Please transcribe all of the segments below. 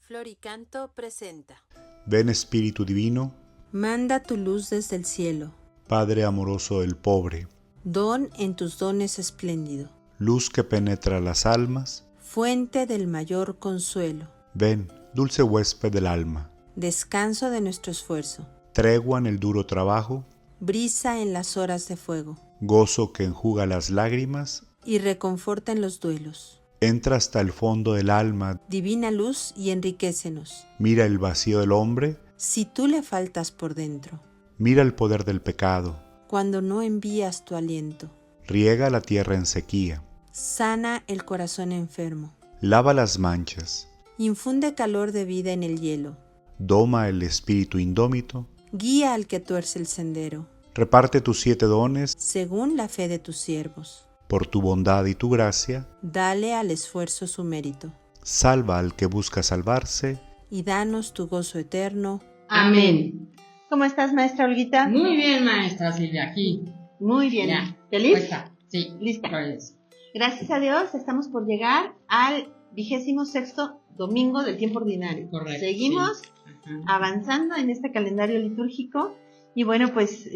Floricanto presenta. Ven Espíritu Divino, Manda tu luz desde el cielo, Padre amoroso del pobre, don en tus dones espléndido, luz que penetra las almas, fuente del mayor consuelo, ven, dulce huésped del alma, descanso de nuestro esfuerzo, tregua en el duro trabajo, brisa en las horas de fuego, gozo que enjuga las lágrimas, y reconforta en los duelos. entra hasta el fondo del alma, Divina luz y enriquécenos, mira el vacío del hombre, si tú le faltas por dentro, mira el poder del pecado, cuando no envías tu aliento, riega la tierra en sequía, sana el corazón enfermo, lava las manchas, infunde calor de vida en el hielo, doma el espíritu indómito, guía al que tuerce el sendero, reparte tus 7 dones, según la fe de tus siervos. por tu bondad y tu gracia, Dale al esfuerzo su mérito, salva al que busca salvarse, y danos tu gozo eterno. Amén. ¿Cómo estás, maestra Olguita? Muy bien, maestra Silvia, aquí. Muy bien. Ya. ¿Feliz? Puesta. Sí. Lista. Pues, Gracias a Dios, estamos por llegar al 26º domingo del tiempo ordinario. Correcto, Seguimos sí. Ajá. avanzando en este calendario litúrgico y bueno, pues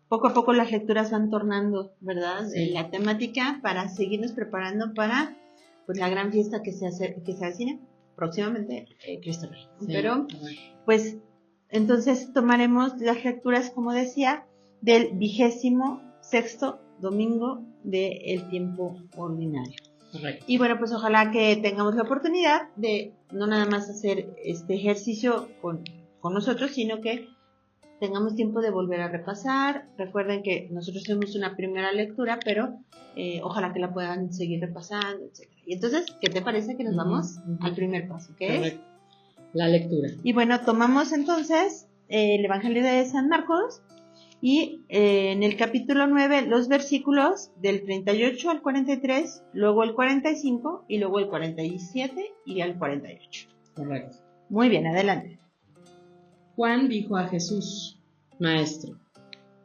poco a poco las lecturas van tornando, ¿verdad? Sí. La temática para seguirnos preparando para pues la gran fiesta que se avecina próximamente, Cristo Rey. Sí, Pero correcto. pues entonces tomaremos las lecturas, como decía, del 26º domingo del tiempo ordinario. Correcto. Y bueno, pues ojalá que tengamos la oportunidad de no nada más hacer este ejercicio con nosotros, sino que tengamos tiempo de volver a repasar. Recuerden que nosotros tenemos una primera lectura, pero ojalá que la puedan seguir repasando, etc. Y entonces, ¿qué te parece que nos vamos al primer paso? ¿Qué es? Correcto. La lectura. Y bueno, tomamos entonces el Evangelio de San Marcos y en el capítulo 9 los versículos del 38 al 43, luego el 45 y luego el 47 y al 48. Correcto. Muy bien, adelante. Juan dijo a Jesús: Maestro,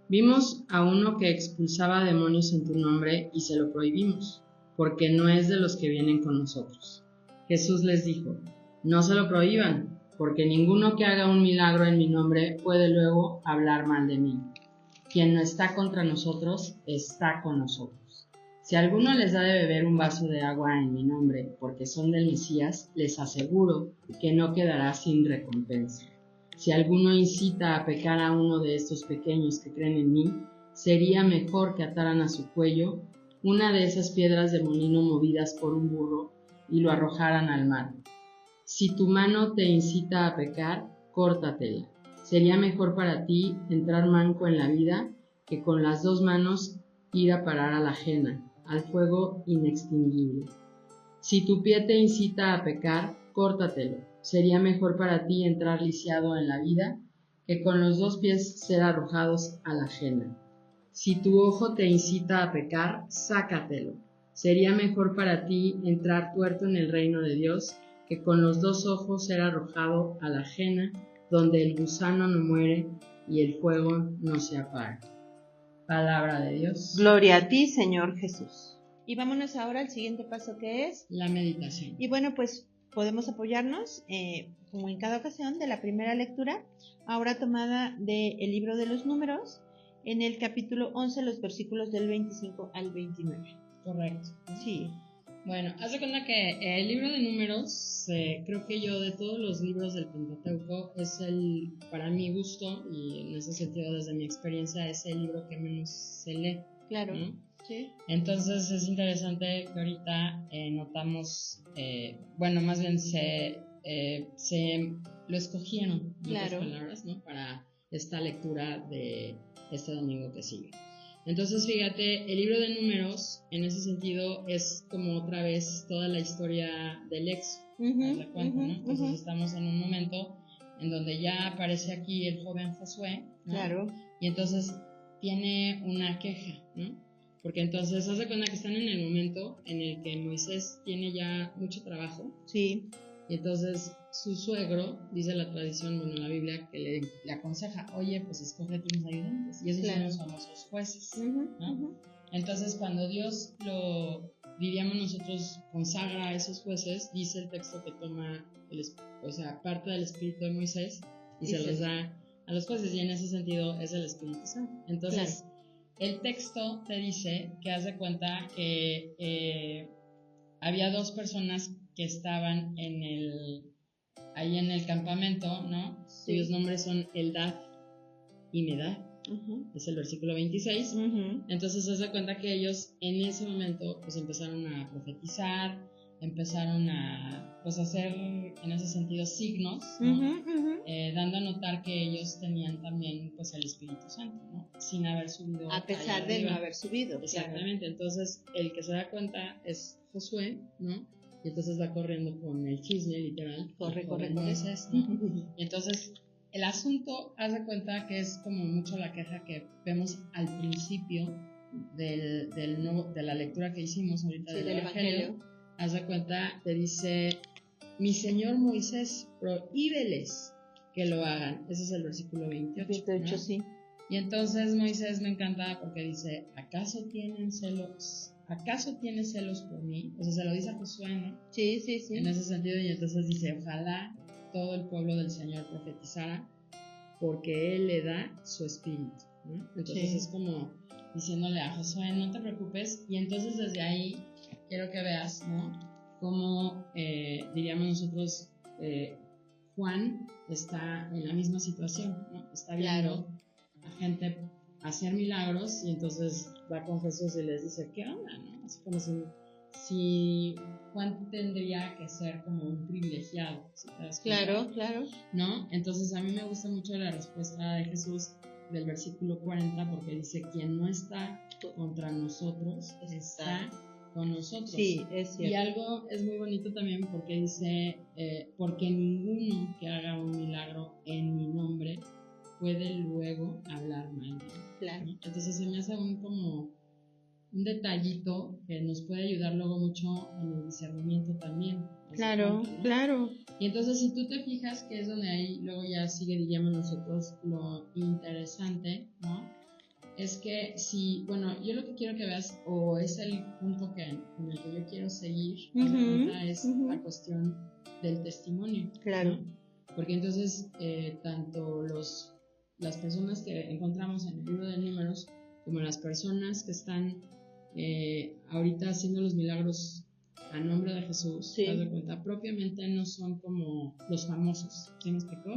vimos a uno que expulsaba demonios en tu nombre y se lo prohibimos, porque no es de los que vienen con nosotros. Jesús les dijo: No se lo prohíban, porque ninguno que haga un milagro en mi nombre puede luego hablar mal de mí. Quien no está contra nosotros, está con nosotros. Si alguno les da de beber un vaso de agua en mi nombre, porque son del Mesías, les aseguro que no quedará sin recompensa. Si alguno incita a pecar a uno de estos pequeños que creen en mí, sería mejor que ataran a su cuello una de esas piedras de molino movidas por un burro y lo arrojaran al mar. Si tu mano te incita a pecar, córtatela. Sería mejor para ti entrar manco en la vida que con las 2 manos ir a parar a la ajena, al fuego inextinguible. Si tu pie te incita a pecar, córtatelo. Sería mejor para ti entrar lisiado en la vida que con los 2 pies ser arrojados a la ajena. Si tu ojo te incita a pecar, sácatelo. Sería mejor para ti entrar tuerto en el reino de Dios que con los 2 ojos ser arrojado a la ajena, donde el gusano no muere y el fuego no se apaga. Palabra de Dios. Gloria a ti, Señor Jesús. Y vámonos ahora al siguiente paso, que es, La meditación. y bueno, pues podemos apoyarnos, como en cada ocasión, de la primera lectura, ahora tomada del libro de los Números, en el capítulo 11, los versículos del 25 al 29. Correcto. Sí. Bueno, haz de cuenta que el libro de Números, creo que yo de todos los libros del Pentateuco es el, para mi gusto y en ese sentido desde mi experiencia, es el libro que menos se lee. Claro. ¿No? Sí. Entonces es interesante que ahorita notamos, bueno, más bien se lo escogieron, en otras Claro. palabras, ¿no? Para esta lectura de este domingo que sigue. Entonces, fíjate, el libro de Números, en ese sentido, es como otra vez toda la historia del Éxodo, ¿te das cuenta, no? Entonces estamos en un momento en donde ya aparece aquí el joven Josué, ¿no? Claro. Y entonces tiene una queja, ¿no? Porque entonces haz de cuenta que están en el momento en el que Moisés tiene ya mucho trabajo. Sí. Y entonces su suegro, dice la tradición, bueno, la Biblia, que le aconseja: oye, pues escógete unos ayudantes. Y esos Claro. son los famosos jueces, ¿no? Entonces, cuando Dios lo, diríamos nosotros, consagra a esos jueces, dice el texto que toma, parte del espíritu de Moisés y se los da a los jueces, y en ese sentido es el Espíritu Santo. Entonces, el texto te dice que haz de cuenta que había dos personas que estaban ahí en el campamento, ¿no? Sí. Cuyos nombres son Eldad y Medad. Es el versículo 26. Entonces se da cuenta que ellos en ese momento pues empezaron a profetizar, empezaron a pues hacer en ese sentido signos, ¿no? Dando a notar que ellos tenían también pues el Espíritu Santo, ¿no? Sin haber subido, a pesar de no haber subido. Exactamente. Claro. Entonces el que se da cuenta es Josué, ¿no? Y entonces va corriendo con el chisme, literal. Corre. Moisés, ¿no? Y entonces el asunto, haz de cuenta que es como mucho la queja que vemos al principio de la lectura que hicimos ahorita del Evangelio. Haz de cuenta, te dice, mi señor Moisés, prohíbeles que lo hagan. Ese es el versículo 28. ¿No? Sí. Y entonces Moisés me encanta porque dice, ¿acaso tienes celos por mí? O sea, se lo dice a Josué, ¿no? Sí. En ese sentido, y entonces dice, ojalá todo el pueblo del Señor profetizara, porque Él le da su espíritu, ¿no? Entonces es como diciéndole a Josué, no te preocupes, y entonces desde ahí quiero que veas, ¿no? Cómo, diríamos nosotros, Juan está en la misma situación, ¿no? Está viendo a gente hacer milagros, y entonces va con Jesús y les dice, ¿qué onda, no? Así como si Juan tendría que ser como un privilegiado, ¿sí te das cuenta? Claro. ¿No? Entonces a mí me gusta mucho la respuesta de Jesús del versículo 40, porque dice, quien no está contra nosotros, está con nosotros. Sí, es cierto. Y algo es muy bonito también porque dice, porque ninguno que haga un milagro en mi nombre puede luego hablar mal de mí. Claro. ¿No? Entonces se me hace como un detallito que nos puede ayudar luego mucho en el discernimiento también. Claro. Y entonces si tú te fijas que es donde ahí luego ya sigue, diríamos nosotros, lo interesante, ¿no? Es que yo lo que quiero que veas, o es el punto con el que yo quiero seguir, es la cuestión del testimonio. Claro. ¿No? Porque entonces tanto las personas que encontramos en el libro de Números, como las personas que están ahorita haciendo los milagros a nombre de Jesús, te das de cuenta, propiamente no son como los famosos, ¿sí me explicó?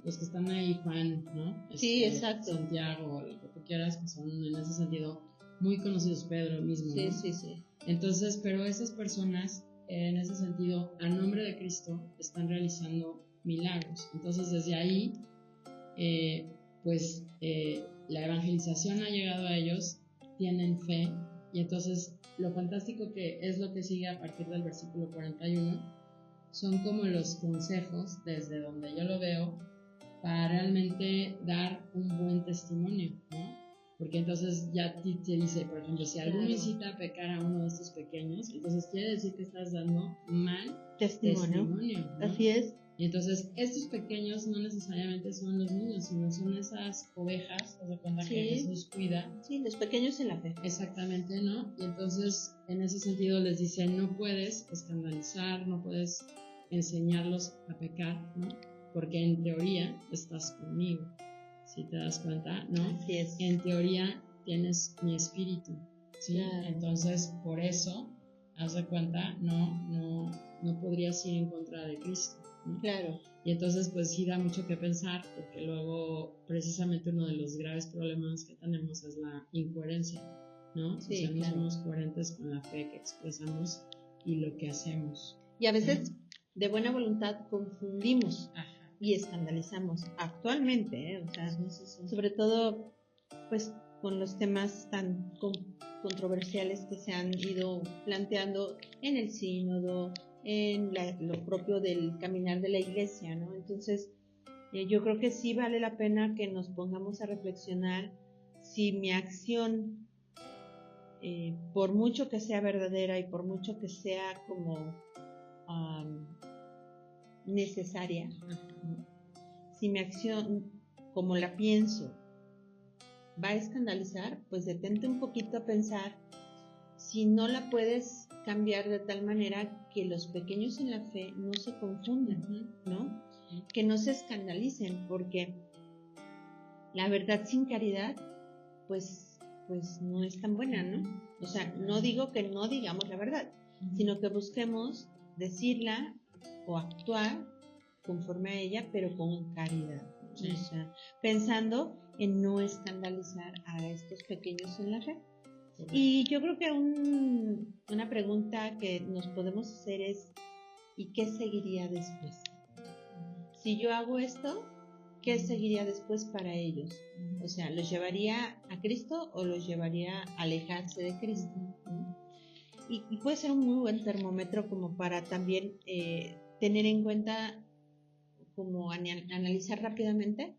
Los que están ahí, Juan, ¿no? Sí, exacto. Santiago, lo que tú quieras, que son en ese sentido muy conocidos, Pedro mismo, ¿no? Sí. Entonces, pero esas personas, en ese sentido, a nombre de Cristo, están realizando milagros. Entonces, desde ahí, la evangelización ha llegado a ellos, tienen fe, y entonces lo fantástico que es lo que sigue a partir del versículo 41 son como los consejos desde donde yo lo veo para realmente dar un buen testimonio, ¿no? Porque entonces ya te dice, por ejemplo, si alguno incita a pecar a uno de estos pequeños, entonces quiere decir que estás dando mal testimonio, ¿no? Así es. Y entonces estos pequeños no necesariamente son los niños, sino son esas ovejas, haz de cuenta que Jesús cuida. Sí, los pequeños en la fe. Exactamente, ¿no? Y entonces en ese sentido les dice, no puedes escandalizar, no puedes enseñarlos a pecar, ¿no? Porque en teoría estás conmigo, si te das cuenta, ¿no? Así es. En teoría tienes mi espíritu, ¿sí? Claro. Entonces por eso, haz de cuenta, no podrías ir en contra de Cristo, ¿no? Claro. Y entonces pues sí da mucho que pensar, porque luego precisamente uno de los graves problemas que tenemos es la incoherencia, ¿no? Sí, o sea, no claro. somos coherentes con la fe que expresamos y lo que hacemos. Y a veces de buena voluntad confundimos y escandalizamos actualmente, o sea, sobre todo pues con los temas tan controversiales que se han ido planteando en el sínodo, en lo propio del caminar de la iglesia, ¿no? Entonces, yo creo que sí vale la pena que nos pongamos a reflexionar si mi acción, por mucho que sea verdadera y por mucho que sea como necesaria, ¿no? Si mi acción, como la pienso, va a escandalizar, pues detente un poquito a pensar si no la puedes cambiar de tal manera que los pequeños en la fe no se confundan, ¿no? Que no se escandalicen, porque la verdad sin caridad, pues no es tan buena, ¿no? O sea, no digo que no digamos la verdad, sino que busquemos decirla o actuar conforme a ella, pero con caridad, ¿no? Sí. O sea, pensando en no escandalizar a estos pequeños en la fe. Y yo creo que una pregunta que nos podemos hacer es, ¿y qué seguiría después? Si yo hago esto, ¿qué seguiría después para ellos? O sea, ¿los llevaría a Cristo o los llevaría a alejarse de Cristo? Y puede ser un muy buen termómetro como para también tener en cuenta, como analizar rápidamente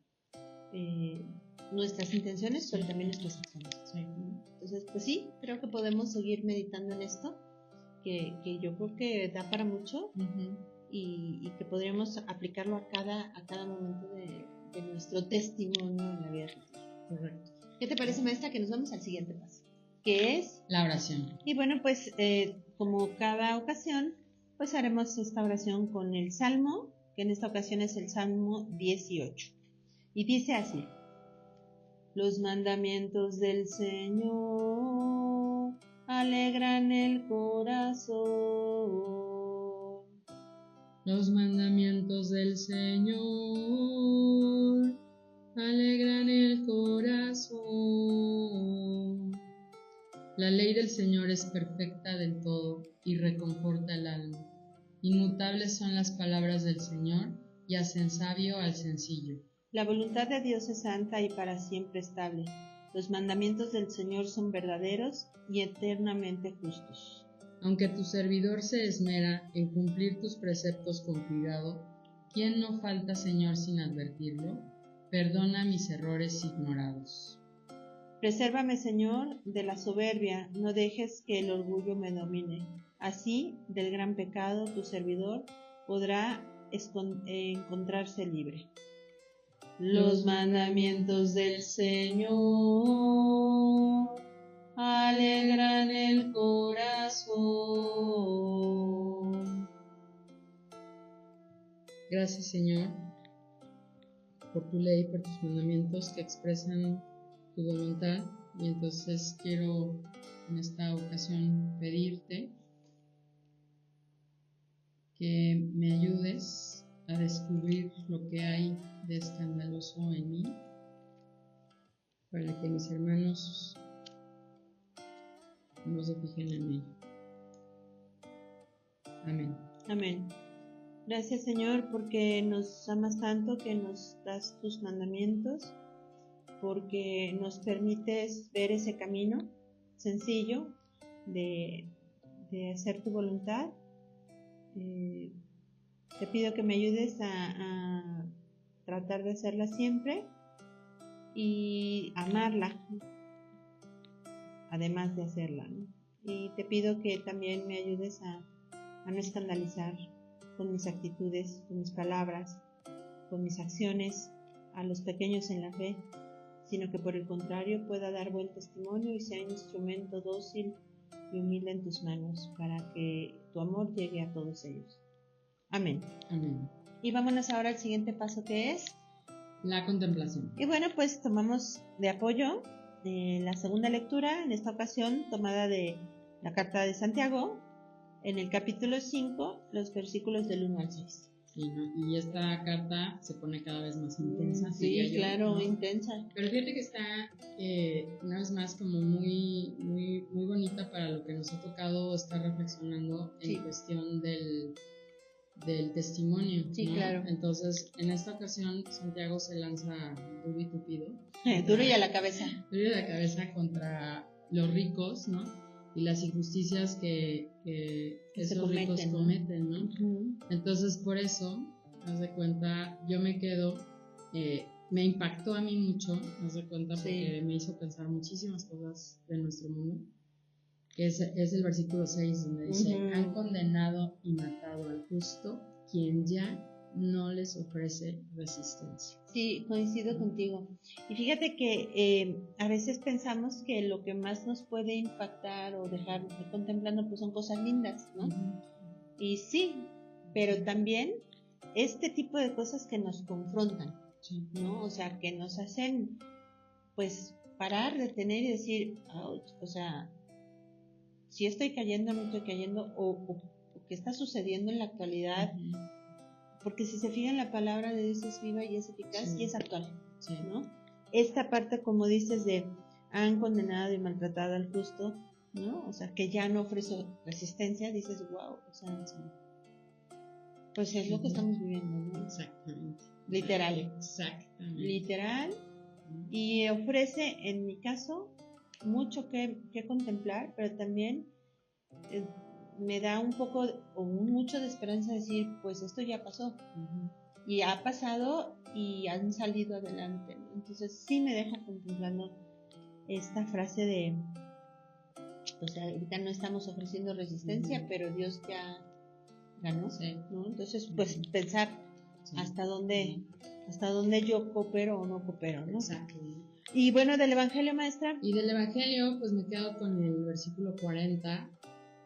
nuestras intenciones, pero también nuestras acciones. Sí. Entonces, pues sí, creo que podemos seguir meditando en esto, que yo creo que da para mucho y que podríamos aplicarlo a cada momento de nuestro testimonio en la vida. Correcto. ¿Qué te parece, maestra, que nos vamos al siguiente paso? Que es La oración. Y bueno, pues como cada ocasión, pues haremos esta oración con el Salmo, que en esta ocasión es el Salmo 18. Y dice así: los mandamientos del Señor alegran el corazón. Los mandamientos del Señor alegran el corazón. La ley del Señor es perfecta del todo y reconforta el alma. Inmutables son las palabras del Señor y hacen sabio al sencillo. La voluntad de Dios es santa y para siempre estable. Los mandamientos del Señor son verdaderos y eternamente justos. Aunque tu servidor se esmera en cumplir tus preceptos con cuidado, ¿quién no falta, Señor, sin advertirlo? Perdona mis errores ignorados. Presérvame, Señor, de la soberbia, no dejes que el orgullo me domine. Así, del gran pecado, tu servidor podrá encontrarse libre. Los mandamientos del Señor alegran el corazón. Gracias, Señor, por tu ley, por tus mandamientos que expresan tu voluntad. Y entonces quiero en esta ocasión pedirte que me ayudes a descubrir lo que hay de escandaloso en mí, para que mis hermanos no se fijen en ello. Amén. Amén. Gracias, Señor, porque nos amas tanto, que nos das tus mandamientos, porque nos permites ver ese camino sencillo de hacer tu voluntad. Te pido que me ayudes a tratar de hacerla siempre y amarla, además de hacerla, ¿no? Y te pido que también me ayudes a no escandalizar con mis actitudes, con mis palabras, con mis acciones a los pequeños en la fe, sino que por el contrario pueda dar buen testimonio y sea un instrumento dócil y humilde en tus manos para que tu amor llegue a todos ellos. Amén. Amén. Y vámonos ahora al siguiente paso, que es la contemplación. Y bueno, pues tomamos de apoyo la segunda lectura, en esta ocasión tomada de la carta de Santiago, en el capítulo 5, los versículos del 1 al 6. Sí, ¿no? Y esta carta se pone cada vez más intensa. Sí, yo, claro, ¿no? intensa. Pero fíjate que está una vez más como muy bonita para lo que nos ha tocado estar reflexionando en cuestión del testimonio. Sí, ¿no? claro. Entonces, en esta ocasión, Santiago se lanza duro y tupido. Duro y a la cabeza. Duro y a la cabeza contra los ricos, ¿no? Y las injusticias que esos ricos cometen, ¿no? Uh-huh. Entonces, por eso, haz de cuenta, yo me quedo, me impactó a mí mucho, haz de cuenta, porque me hizo pensar muchísimas cosas de nuestro mundo, que es el versículo 6, donde dice, han condenado y matado al justo, quien ya no les ofrece resistencia. Sí, coincido contigo. Y fíjate que a veces pensamos que lo que más nos puede impactar o dejar contemplando pues son cosas lindas, ¿no? Y sí, pero también este tipo de cosas que nos confrontan, Sí. ¿no? O sea, que nos hacen pues parar, detener y decir, ouch, o sea, si estoy cayendo, no estoy cayendo, o qué está sucediendo en la actualidad. Porque si se fijan, la palabra de Dios es viva y es eficaz Sí. y es actual, Sí. ¿no? Esta parte, como dices, de han condenado y maltratado al justo, ¿no? O sea, que ya no ofrece resistencia, dices, wow, o sea, pues es lo que estamos viviendo, ¿no? Exactamente. Literal. Exactamente. Literal. Y ofrece, en mi caso, mucho que contemplar, pero también me da un poco o mucho de esperanza decir, pues esto ya pasó. Y ha pasado y han salido adelante, ¿no? Entonces sí me deja contemplando esta frase de, o sea, ahorita no estamos ofreciendo resistencia, pero Dios ya ganó, Sí. ¿no? Entonces, pues pensar Sí. hasta dónde yo coopero o no coopero, ¿no? Exacto. Y bueno, del Evangelio, maestra. Y del Evangelio, pues me quedo con el versículo 40,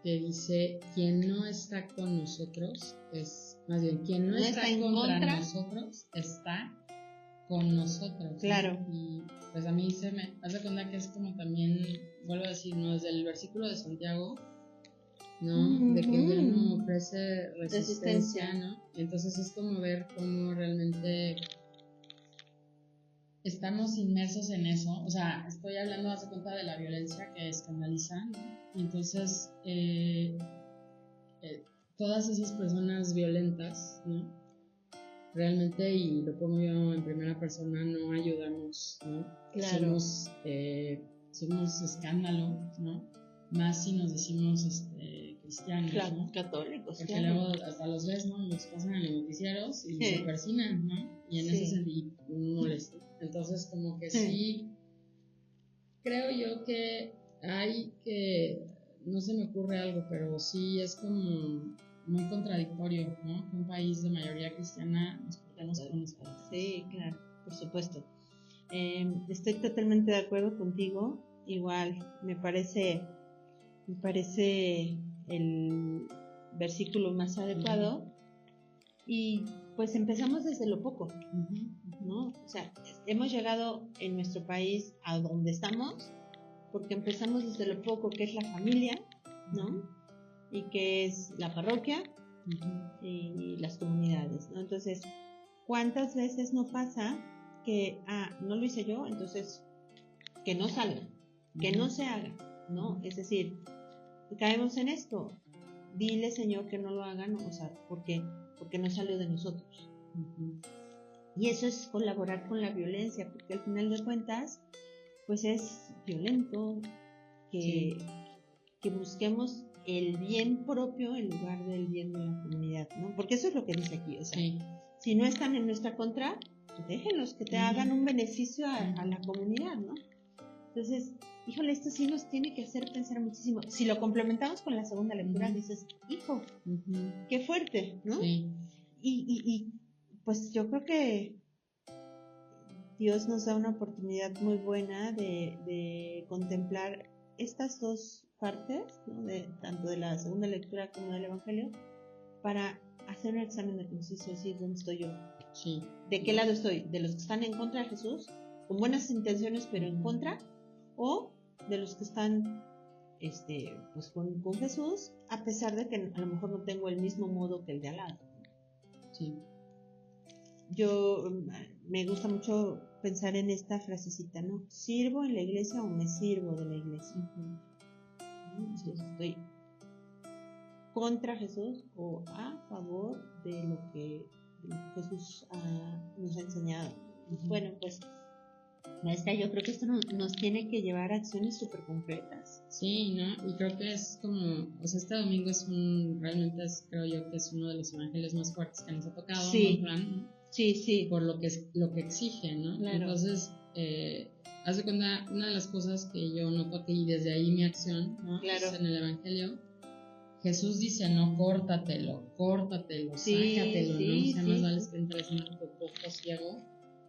que dice, quien no está con nosotros, más bien, quien no está contra nosotros, está con nosotros. Claro. ¿No? Y pues a mí se me hace cuenta que es como también, vuelvo a decir, ¿no? Desde el versículo de Santiago, ¿no? De que ya no ofrece resistencia, ¿no? Entonces es como ver cómo realmente estamos inmersos en eso. O sea, estoy hablando, hace cuenta, de la violencia que escandaliza, ¿no? Y entonces todas esas personas violentas, ¿no? Realmente, y lo pongo yo en primera persona, no ayudamos, ¿no? Claro. Somos escándalo, ¿no? Más si nos decimos cristianos, Claro, ¿no? Católicos, Porque claro. luego hasta los ves, ¿no? Los pasan en los noticieros y se persinan, ¿no? Y en Sí. ese sentido, molesto. Entonces, como que sí, creo yo que hay que, no se me ocurre algo, pero sí es como muy contradictorio, ¿no? Que un país de mayoría cristiana nos portemos con los padres. Sí, claro, por supuesto. Estoy totalmente de acuerdo contigo. Igual, me parece el versículo más adecuado. Y pues empezamos desde lo poco, ¿no? O sea, hemos llegado en nuestro país a donde estamos porque empezamos desde lo poco, que es la familia, ¿no? Y que es la parroquia y las comunidades, ¿no? Entonces, ¿cuántas veces no pasa que, no lo hice yo, entonces que no salga, que no se haga, ¿no? Es decir, caemos en esto, dile, Señor, que no lo hagan, o sea, porque no salió de nosotros. Y eso es colaborar con la violencia, porque al final de cuentas, pues es violento que busquemos el bien propio en lugar del bien de la comunidad, ¿no? Porque eso es lo que dice aquí, o sea, si no están en nuestra contra, pues déjenlos que te hagan un beneficio a la comunidad, ¿no? Entonces, híjole, esto sí nos tiene que hacer pensar muchísimo. Si lo complementamos con la segunda lectura, dices, hijo, qué fuerte, ¿no? Sí. Y pues yo creo que Dios nos da una oportunidad muy buena de contemplar estas dos partes, ¿no? Tanto de la segunda lectura como del Evangelio, para hacer un examen de conciencia, decir, ¿dónde estoy yo? Sí. ¿De qué lado estoy? ¿De los que están en contra de Jesús, con buenas intenciones pero en contra? ¿O de los que están pues con Jesús, a pesar de que a lo mejor no tengo el mismo modo que el de al lado? Sí. Yo me gusta mucho pensar en esta frasecita, ¿no? ¿Sirvo en la iglesia o me sirvo de la iglesia? Entonces, ¿estoy contra Jesús o a favor de lo que Jesús nos ha enseñado? Bueno, pues, maestra, yo creo que esto nos tiene que llevar a acciones súper concretas. Sí, ¿no? Y creo que es como, o sea, este domingo realmente creo yo que es uno de los evangelios más fuertes que nos ha tocado, Sí. ¿no? Sí. Por lo que exige, ¿no? Claro. Entonces, haz de cuenta, una de las cosas que yo noto aquí, y desde ahí mi acción, ¿no? Claro. Es en el Evangelio, Jesús dice, no, córtatelo, Sí, sácatelo, ¿no? O sea, más vale ciego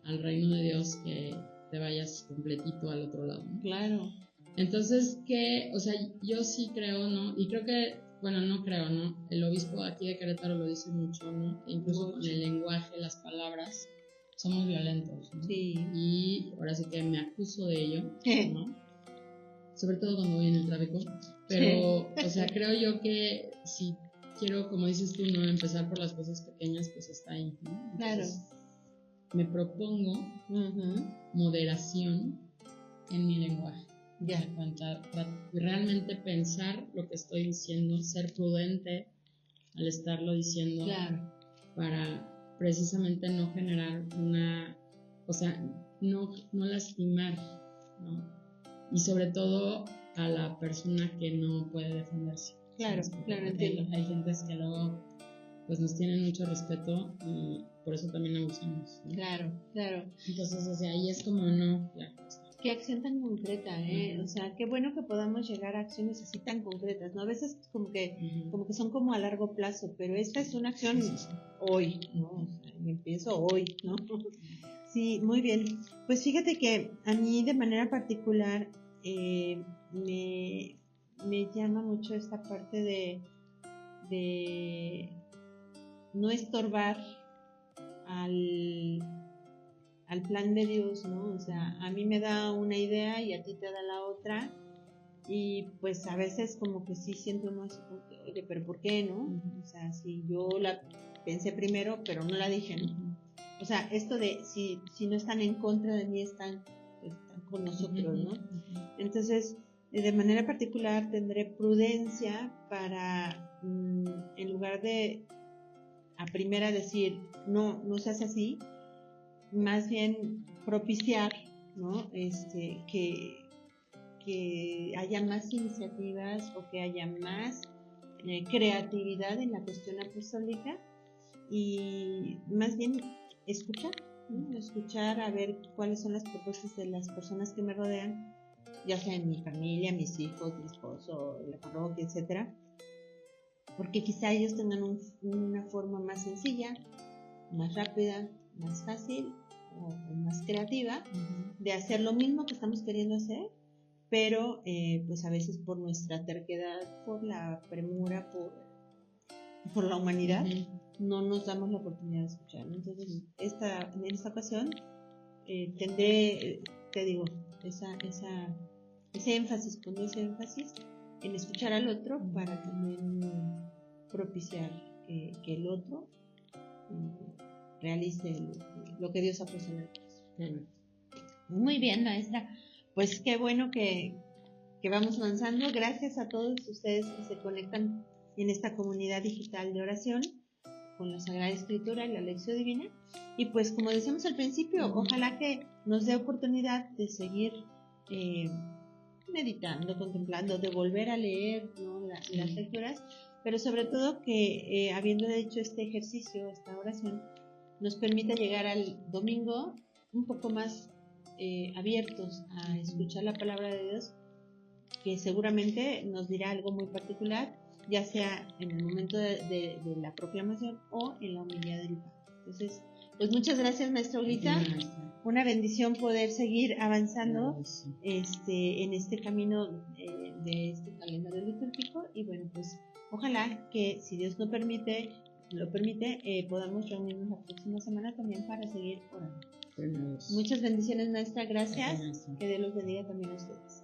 al reino de Dios que te vayas completito al otro lado, ¿no? Claro. Entonces, o sea, yo sí creo, ¿no? Y creo que, bueno, no creo, ¿no? El obispo aquí de Querétaro lo dice mucho, ¿no? E incluso con el lenguaje, las palabras, somos violentos, ¿no? Sí. Y ahora sí que me acuso de ello, ¿no? Sobre todo cuando voy en el tráfico. Pero, o sea, creo yo que si quiero, como dices tú, ¿no? Empezar por las cosas pequeñas, pues está ahí, ¿no? Entonces, Claro. me propongo moderación en mi lenguaje. Ya. Realmente pensar lo que estoy diciendo, ser prudente al estarlo diciendo, Claro. para precisamente no generar o sea, no lastimar, ¿no? Y sobre todo a la persona que no puede defenderse. Claro, ¿Sabes? claro, Porque entiendo. hay gentes que luego pues nos tienen mucho respeto y por eso también abusamos, ¿no? Claro, claro. Entonces, o sea, ahí es como no, ya. Qué acción tan concreta, O sea, qué bueno que podamos llegar a acciones así tan concretas, ¿no? A veces como que son como a largo plazo, pero esta es una acción hoy, ¿no? O sea, empiezo hoy, ¿no? Sí, muy bien. Pues fíjate que a mí de manera particular me llama mucho esta parte de no estorbar al plan de Dios, ¿no? O sea, a mí me da una idea y a ti te da la otra, y pues a veces como que sí siento uno así como que, oye, pero ¿por qué, no? O sea, si yo la pensé primero, pero no la dije, ¿no? O sea, esto de si no están en contra de mí, están con nosotros, ¿no? Entonces, de manera particular tendré prudencia para, en lugar de a primera decir, no seas así, más bien propiciar, ¿no? Que haya más iniciativas o que haya más creatividad en la cuestión apostólica, y más bien escuchar, ¿no? Escuchar a ver cuáles son las propuestas de las personas que me rodean, ya sea en mi familia, mis hijos, mi esposo, la parroquia, etcétera, porque quizá ellos tengan una forma más sencilla, más rápida, más fácil o más creativa de hacer lo mismo que estamos queriendo hacer, pero pues a veces por nuestra terquedad, por la premura, por la humanidad, no nos damos la oportunidad de escuchar, ¿no? Entonces en esta ocasión tendré, te digo, ese énfasis, pondré ese énfasis en escuchar al otro para también propiciar que el otro realice lo que Dios ha puesto en el corazón. Muy bien, maestra. Pues qué bueno que vamos avanzando. Gracias a todos ustedes que se conectan en esta comunidad digital de oración con la Sagrada Escritura y la Lección Divina. Y pues como decíamos al principio, ojalá que nos dé oportunidad de seguir meditando, contemplando, de volver a leer, ¿no? las lecturas, pero sobre todo que habiendo hecho este ejercicio, esta oración, nos permita llegar al domingo un poco más abiertos a escuchar la palabra de Dios, que seguramente nos dirá algo muy particular, ya sea en el momento de la proclamación o en la homilía del Papa. Entonces, pues muchas gracias, maestra Olita. Una bendición poder seguir avanzando en este camino de este calendario litúrgico, y bueno, pues ojalá que, si Dios lo permite, podamos reunirnos la próxima semana también para seguir orando. Muchas bendiciones, maestra. Gracias. Que Dios los bendiga también a ustedes.